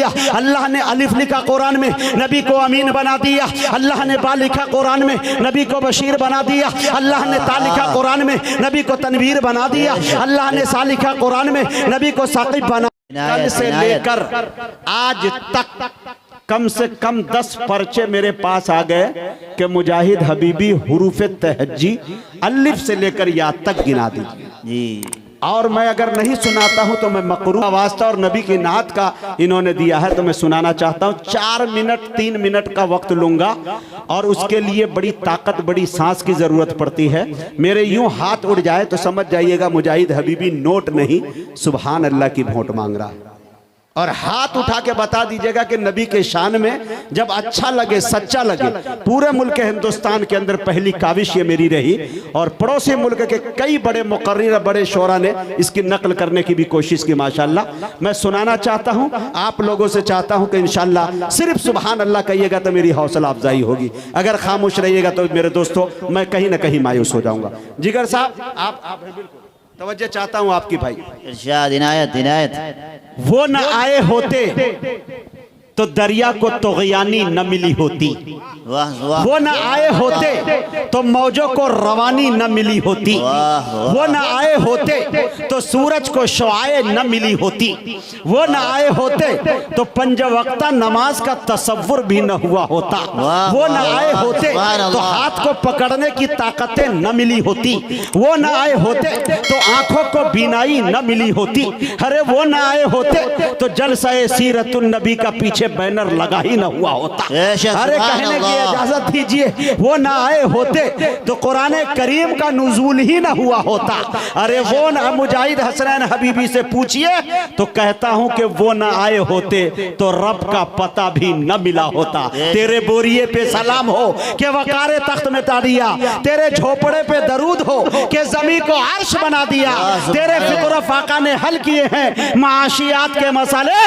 दिया, अल्लाह ने अलिफ लिखा कुरान में, नबी को अमीन बना दिया। अल्लाह ने बा लिखा कुरान में, नबी को बशीर बना दिया। अल्लाह ने ता लिखा कुरान में, नबी को तनवीर बना दिया। अल्लाह ने सा लिखा कुरान में, नबी को साकिब बना। कल से लेकर आज तक कम से कम 10 पर्चे मेरे पास आ गए कि मुजाहिद हबीबी हुरूफ तहज्जी अलिफ से लेकर या तक गिना दीजिए जी। और मैं अगर नहीं सुनाता हूं तो मैं मकरूह वास्ता और नबी की नात का इन्होंने दिया है तो मैं सुनाना चाहता हूं। 4 मिनट 3 मिनट का वक्त लूंगा और उसके लिए बड़ी ताकत बड़ी सांस की जरूरत पड़ती है। मेरे यूं हाथ उड़ जाए तो समझ जाइएगा मुजाहिद हबीबी नोट नहीं सुभान अल्लाह की वोट मांग रहा है। और हाथ उठा के बता दीजिएगा कि नबी के शान में जब अच्छा लगे सच्चा लगे। पूरे मुल्क हिंदुस्तान के अंदर पहली काविश ये मेरी रही और पड़ोसी मुल्क के कई बड़े मुकर्रिर बड़े शोरा ने इसकी नकल करने की भी कोशिश की माशाल्लाह। मैं सुनाना चाहता हूं, आप लोगों से चाहता हूं कि इंशाल्लाह सिर्फ सुभान अल्लाह कहिएगा तो मेरी हौसला अफजाई होगी। अगर खामोश रहिएगा तो मेरे दोस्तों मैं कहीं ना कहीं मायूस हो जाऊंगा। जिगर साहब आप बिल्कुल तवज्जो चाहता हूं आपकी भाई। इरशाद इनायत इनायत। वो न आए होते तो दरिया को तुग़यानी न मिली होती। वाह वाह। वो न आए होते तो मौजों को रवानी न मिली होती। वो न आए होते तो सूरज को शुआए न मिली होती। वो न आए होते तो पंजवक्ता नमाज का तसव्वुर भी न हुआ होता। वो न आए होते तो हाथ को पकड़ने की ताकतें न मिली होती। वो न आए होते तो आंखों को बीनाई न मिली होती। अरे वो न आए होते तो जलसाए सीरतुन नबी का पीछे बैनर लगा ही ना हुआ होता। अरे कहने की इजाजत दीजिए, वो ना आए होते तो कुरान करीम का नुज़ूल ही ना हुआ होता। अरे वो ना मुजाहिद हसनैन हबीबी से पूछिए तो कहता हूं कि वो ना आए होते तो रब का पता भी न मिला होता। तेरे बोरिए पे सलाम हो कि वकारे तख्त में ताड़िया, तेरे झोपड़े पे दरूद हो कि जमीन को अर्श बना दिया। तेरे फिक्र फाका ने हल किए हैं माशियात के मसाले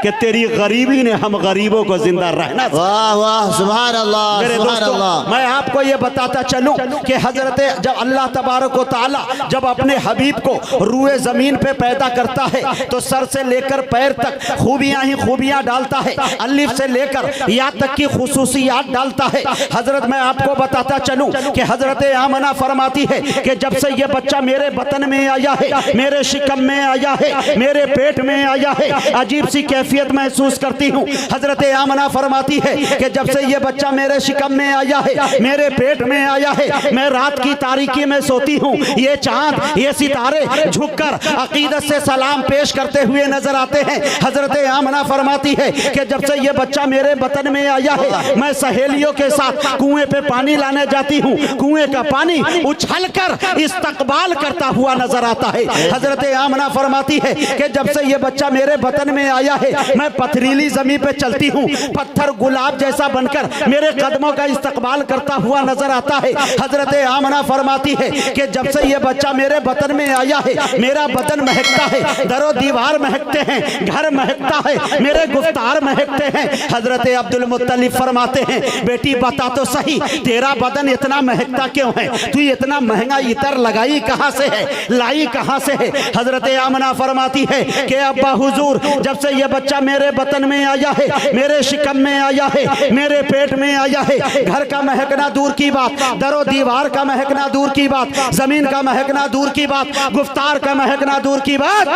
कि तेरी गरीबी ने हम गरीबों को जिंदा रहना। वाह वाह सुभान अल्लाह। मेरे दोस्तों मैं आपको ये बताता चलूं कि हजरत जब अल्लाह तबारक व तआला जब अपने हबीब को रूए जमीन पे पैदा करता है तो सर से लेकर पैर तक खूबियां ही खूबियां डालता है। अलिफ से लेकर या तक की खुसूसियात डालता है। हजरत मैं आपको बताता चलूं कि हजरत आमना फरमाती है कि जब से ये बच्चा मेरे बतन में आया है, मेरे शिकम में आया है, मेरे पेट में आया है, अजीब सी कैफियत महसूस करती हूँ। हजरत आमना फरमाती है कि जब से ये बच्चा मेरे शिकम में आया है, मेरे पेट में आया है, मैं रात की तारीकी में सोती हूँ। ये चांद ये सितारे झुककर अकीदत से सलाम पेश करते हुए नजर आते हैं। हजरत आमना फरमाती है कि जब से ये बच्चा मेरे बतन में आया है, मैं सहेलियों के साथ कुएं पे पानी लाने जाती हूँ। कुएं का पानी उछलकर इस्तकबाल करता हुआ नजर आता है। हजरत आमना फरमाती है कि जब से ये बच्चा मेरे बतन में आया है, मैं पथरीली जमीन पे चलती हूँ, पत्थर गुलाब जैसा बनकर मेरे कदमों का इस्तकबाल करता हुआ नजर आता है। हजरत आमना फरमाती है कि जब से ये बच्चा मेरे बतन में आया है, मेरा बदन महकता है, दरो दीवार महकते हैं, घर महकता है, मेरे गुफ्तार महकते हैं। हजरत अब्दुल मुत्तलिब फरमाते हैं बेटी बता तो सही तेरा बदन इतना महकता क्यों है? तू इतना महंगा इतर लगाई कहां से है, लाई कहां से है? हजरत आमना फरमाती है कि अब्बा हुजूर जब से ये बच्चा मेरे बतन में आया है, मेरे शिकम में आया है, मेरे पेट में आया है, घर का महकना दूर की बात, दरो दीवार का महकना दूर की बात, जमीन का महकना दूर की बात, गुफ्तार का महकना दूर की बात,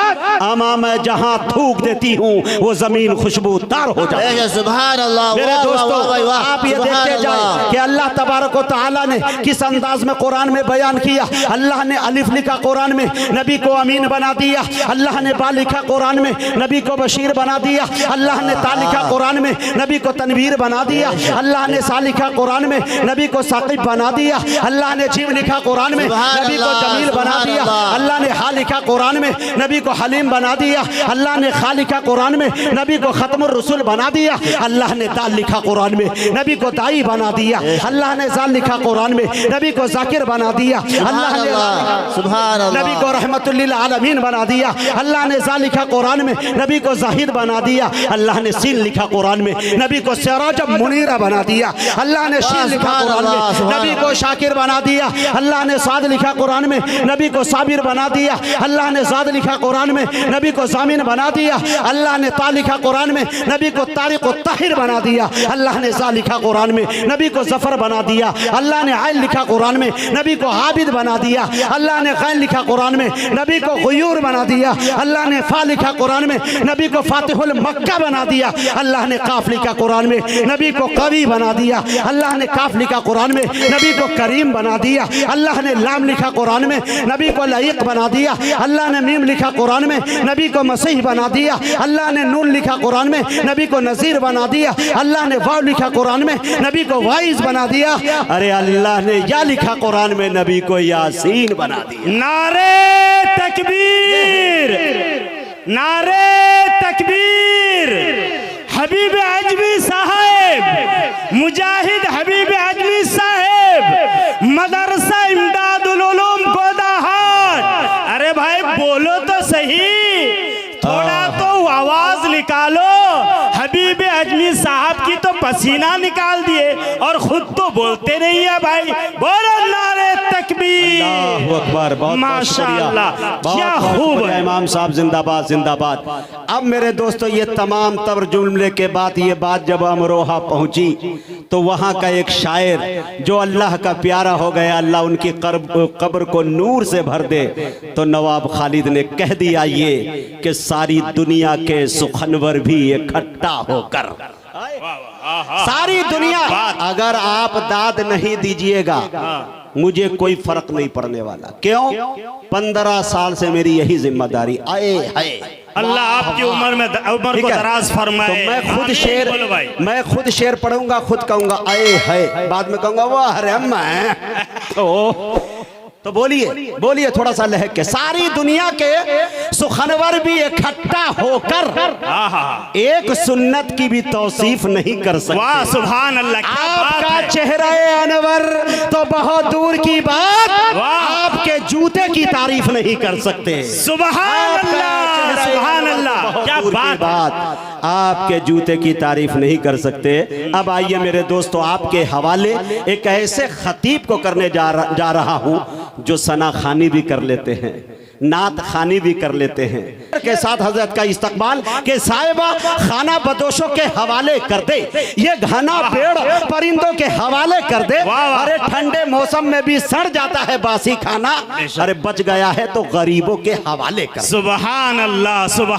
अमा मैं जहां थूक देती हूँ वो जमीन खुशबूदार हो जाती है। सुभान अल्लाह। मेरे दोस्तों आप ये देखते जाए कि अल्लाह तबारक व तआला ने किस अंदाज में कुरान में बयान किया। अल्लाह ने अलिफ लिखा कुरान में, नबी को अमीन बना दिया। अल्लाह ने बा लिखा कुरान में, नबी को बशीर बना दिया। अल्लाह ने ता लिखा कुरान में, नबी को तनवीर बना दिया। अल्लाह ने सा लिखा कुरान में, नबी को साकिब बना दिया। अल्लाह ने जीव लिखा कुरान में, नबी को जमील बना दिया। अल्लाह ने हा लिखा कुरान में, नबी को हलीम बना दिया। अल्लाह ने खा लिखा कुरान में, नबी को खत्मुर रसूल बना दिया। अल्लाह ने दाल लिखा कुरान में, नबी को दाई बना दिया। अल्लाह ने जाल लिखा कुरान में, नबी को जाकिर बना दिया। अल्लाह ने नबी को रहमतुल लिल आलमीन बना दिया। अल्लाह ने जा लिखा कुरान में, नबी को जाहिद बना बना दिया, अल्लाह ने सीन लिखा कुरान में। नबी को सिराज मुनीरा बना दिया, अल्लाह ने शीन लिखा कुरान में। नबी को शाकिर बना दिया, अल्लाह ने साद लिखा कुरान में। नबी को साबिर बना दिया, अल्लाह ने साद लिखा कुरान में। नबी को जामिन बना दिया, अल्लाह ने ता लिखा कुरान में। नबी को तारिक व ताहिर बना दिया, अल्लाह ने जा लिखा कुरान में। नबी को जफर बना दिया, अल्लाह ने आयल लिखा कुरान में। नबी को आबिद बना दिया, अल्लाह ने गैन लिखा कुरान में। नबी को गुयूर बना दिया, अल्लाह ने फा लिखा कुरान में। नबी को फातिहुल मक्का बना दिया, अल्लाह ने काफ लिखा कुरान में। नबी को कवी बना दिया, अल्लाह ने काफ लिखा कुरान में। नबी को करीम बना दिया, अल्लाह ने लाम लिखा कुरान में। नबी को लईक बना दिया, अल्लाह ने मीम लिखा कुरान में। नबी को मसीह बना दिया, अल्लाह ने नून लिखा कुरान में। नबी को नज़ीर बना दिया, अल्लाह ने वाव लिखा कुरान में। नबी को वाइज बना दिया, अरे अल्लाह ने या लिखा कुरान में। नबी को यासीन बना दिया। नारे तकबीर, नारे तकबीर। हबीब अजमी साहब, मुजाहिद हबीब अजमी साहब, मदरसा इमदादुल उलूम गोदाहाट। अरे भाई बोलो तो सही, थोड़ा तो आवाज निकालो। हबीब अजमी साहब की तो पसीना निकाल दिए और खुद तो बोलते नहीं है भाई। बोलो नारे तकबीर, अल्लाहु अकबर। बहुत माशाअल्लाह, क्या बहुत खूब बढ़िया। है। इमाम साहब जिंदाबाद जिंदाबाद। अब मेरे दोस्तों, ये तमाम तवर जुमले के बाद ये बात जब अमरोहा पहुंची तो वहां का एक शायर जो अल्लाह का प्यारा हो गया, अल्लाह उनकी कब्र को नूर से भर दे, तो नवाब खालिद ने कह दिया ये कि सारी दुनिया के सुखनवर भी इकट्ठा होकर, सारी दुनिया, अगर आप दाद नहीं दीजिएगा मुझे कोई फर्क नहीं पड़ने वाला। क्यों? 15 साल से मेरी यही जिम्मेदारी। आए हाय, अल्लाह आपकी उम्र को दराज फरमाए। तो मैं खुद शेर पढ़ूंगा, खुद कहूंगा आए हाय, बाद में कहूंगा वाह रे मैं। तो बोलिए बोलिए थोड़ा सा लहक के, सारी दुनिया के सुखनवर भी इकट्ठा होकर एक सुन्नत की भी तौसीफ नहीं कर सकते। वाह सुभान अल्लाह, क्या बात आपका है। चेहरा अनवर तो बहुत दूर की बात, आपके जूते की तारीफ नहीं कर सकते। सुभान अल्लाह, सुभान अल्लाह, क्या बात, आपके जूते की तारीफ नहीं कर सकते। अब आइए मेरे दोस्तों, आपके हवाले एक ऐसे खतीब को करने जा रहा हूं जो सना खानी भी कर लेते हैं, नात खानी भी कर लेते हैं के साथ हजरत का इस्तकबाल के साहिबा खाना बदोशों के हवाले कर दे, ये घना पेड़ परिंदों के हवाले कर दे। अरे ठंडे मौसम में भी सड़ जाता है बासी खाना, अरे बच गया है तो गरीबों के हवाले कर। सुभान अल्लाह, सुभान